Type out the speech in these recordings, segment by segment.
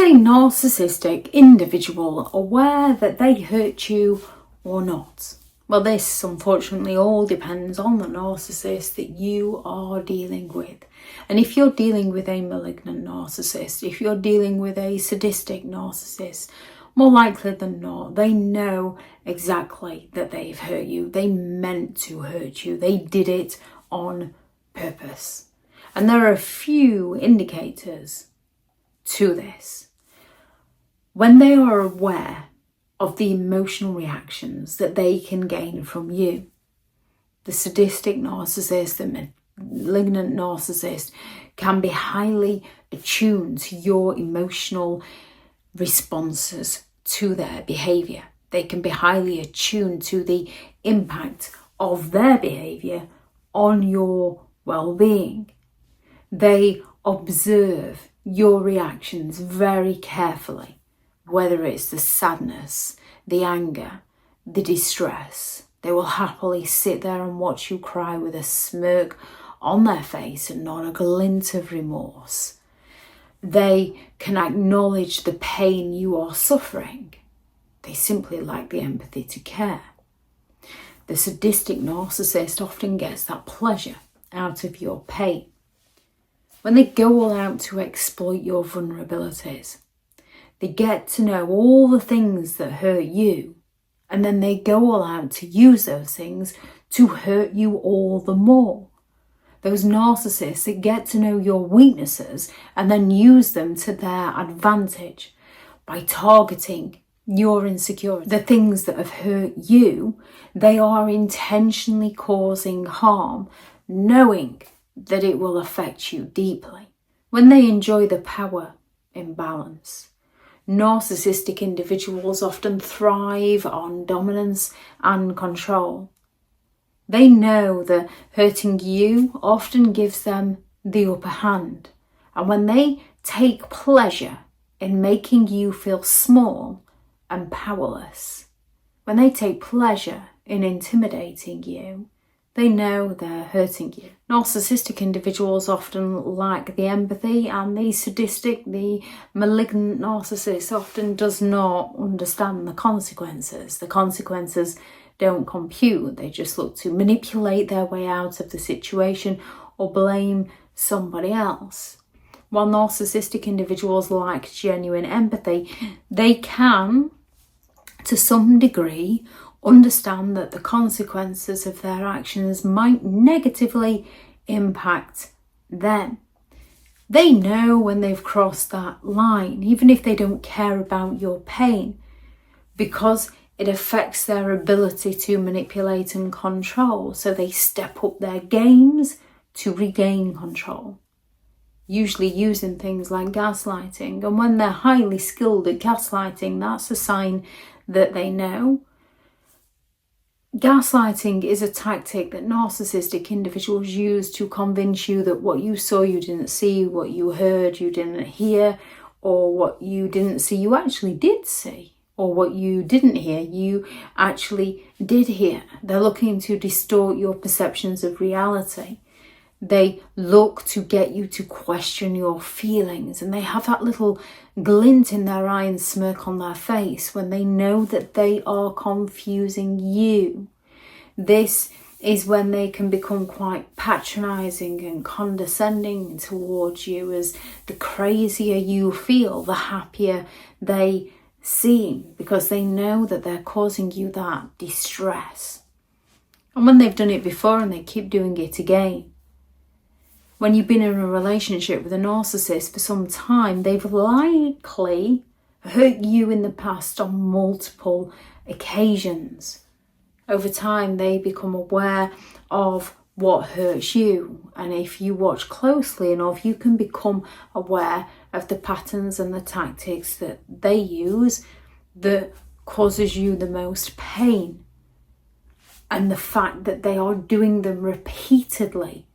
a narcissistic individual aware that they hurt you or not? Well, this unfortunately all depends on the narcissist that you are dealing with. And if you're dealing with a malignant narcissist, if you're dealing with a sadistic narcissist, more likely than not, they know exactly that they've hurt you. They meant to hurt you. They did it on purpose. And there are a few indicators to this. When they are aware of the emotional reactions that they can gain from you, the sadistic narcissist, the malignant narcissist can be highly attuned to your emotional responses to their behaviour. They can be highly attuned to the impact of their behaviour on your well-being. They observe your reactions very carefully, whether it's the sadness, the anger, the distress. They will happily sit there and watch you cry with a smirk on their face and not a glint of remorse. They can acknowledge the pain you are suffering. They simply lack the empathy to care. The sadistic narcissist often gets that pleasure out of your pain. When they go all out to exploit your vulnerabilities, they get to know all the things that hurt you, and then they go all out to use those things to hurt you all the more. Those narcissists that get to know your weaknesses and then use them to their advantage by targeting your insecurity. The things that have hurt you, they are intentionally causing harm, knowing that it will affect you deeply. When they enjoy the power imbalance, narcissistic individuals often thrive on dominance and control. They know that hurting you often gives them the upper hand. And when they take pleasure in making you feel small and powerless, when they take pleasure in intimidating you, they know they're hurting you. Narcissistic individuals often lack the empathy, and the sadistic, the malignant narcissist often does not understand the consequences. The consequences don't compute. They just look to manipulate their way out of the situation or blame somebody else. While narcissistic individuals lack genuine empathy, they can, to some degree, understand that the consequences of their actions might negatively impact them. They know when they've crossed that line, even if they don't care about your pain, because it affects their ability to manipulate and control. So they step up their games to regain control, usually using things like gaslighting. And when they're highly skilled at gaslighting, that's a sign that they know. Gaslighting is a tactic that narcissistic individuals use to convince you that what you saw you didn't see, what you heard you didn't hear, or what you didn't see you actually did see, or what you didn't hear you actually did hear. They're looking to distort your perceptions of reality. They look to get you to question your feelings, and they have that little glint in their eye and smirk on their face when they know that they are confusing you. This is when they can become quite patronising and condescending towards you, as the crazier you feel, the happier they seem, because they know that they're causing you that distress. And when they've done it before and they keep doing it again, when you've been in a relationship with a narcissist for some time, they've likely hurt you in the past on multiple occasions. Over time, they become aware of what hurts you. And if you watch closely enough, you can become aware of the patterns and the tactics that they use that causes you the most pain. And the fact that they are doing them repeatedly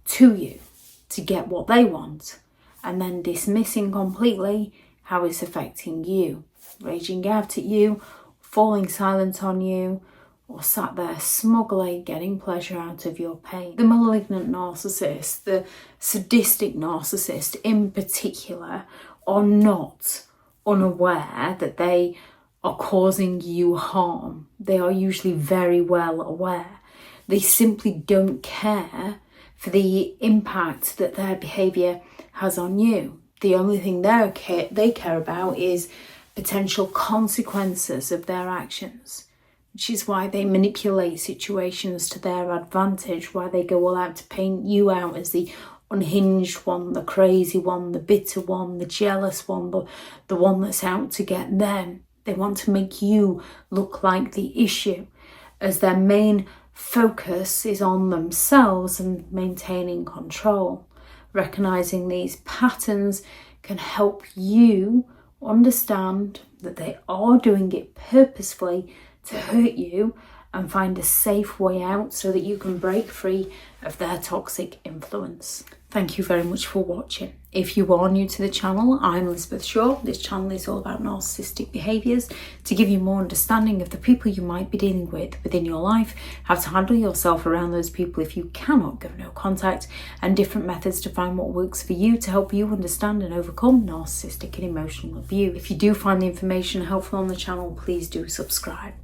to you to get what they want, and then dismissing completely how it's affecting you, raging out at you, falling silent on you, or sat there smugly getting pleasure out of your pain. The malignant narcissist, the sadistic narcissist in particular, are not unaware that they are causing you harm. They are usually very well aware. They simply don't care for the impact that their behaviour has on you. The only thing they care about is potential consequences of their actions, which is why they manipulate situations to their advantage, why they go all out to paint you out as the unhinged one, the crazy one, the bitter one, the jealous one, the one that's out to get them. They want to make you look like the issue, as their main focus is on themselves and maintaining control. Recognizing these patterns can help you understand that they are doing it purposefully to hurt you and find a safe way out so that you can break free of their toxic influence. Thank you very much for watching. If you are new to the channel, I'm Elizabeth Shaw. This channel is all about narcissistic behaviours to give you more understanding of the people you might be dealing with within your life, how to handle yourself around those people if you cannot go no contact, and different methods to find what works for you to help you understand and overcome narcissistic and emotional abuse. If you do find the information helpful on the channel, please do subscribe.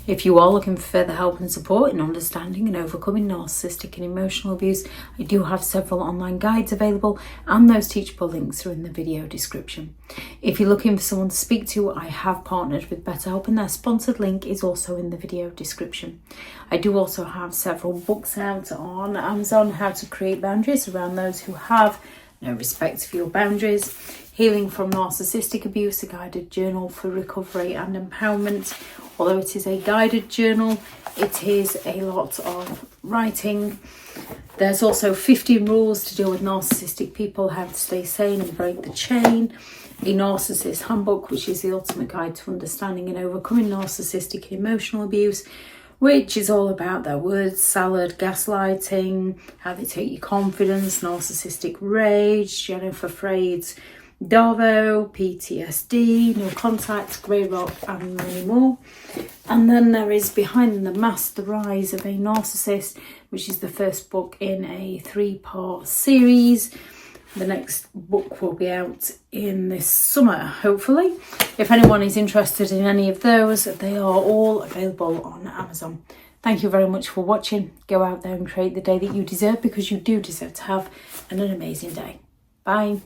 If you are looking for further help and support in understanding and overcoming narcissistic and emotional abuse, I do have several online guides available, and those teachable links are in the video description. If you're looking for someone to speak to, I have partnered with BetterHelp, and their sponsored link is also in the video description. I do also have several books out on Amazon, how to create boundaries around those who have no respect for your boundaries, Healing from Narcissistic Abuse, a guided journal for recovery and empowerment. Although it is a guided journal, it is a lot of writing. There's also 15 rules to deal with narcissistic people, how to stay sane and break the chain. A Narcissist Handbook, which is the ultimate guide to understanding and overcoming narcissistic and emotional abuse, which is all about their word salad, gaslighting, how they take your confidence, narcissistic rage, Jennifer Freyd's Darvo, PTSD, No Contact, Grey Rock, and many more. And then there is Behind the Mask, The Rise of a Narcissist, which is the first book in a 3-part series. The next book will be out in this summer, hopefully. If anyone is interested in any of those, they are all available on Amazon. Thank you very much for watching. Go out there and create the day that you deserve, because you do deserve to have an amazing day. Bye.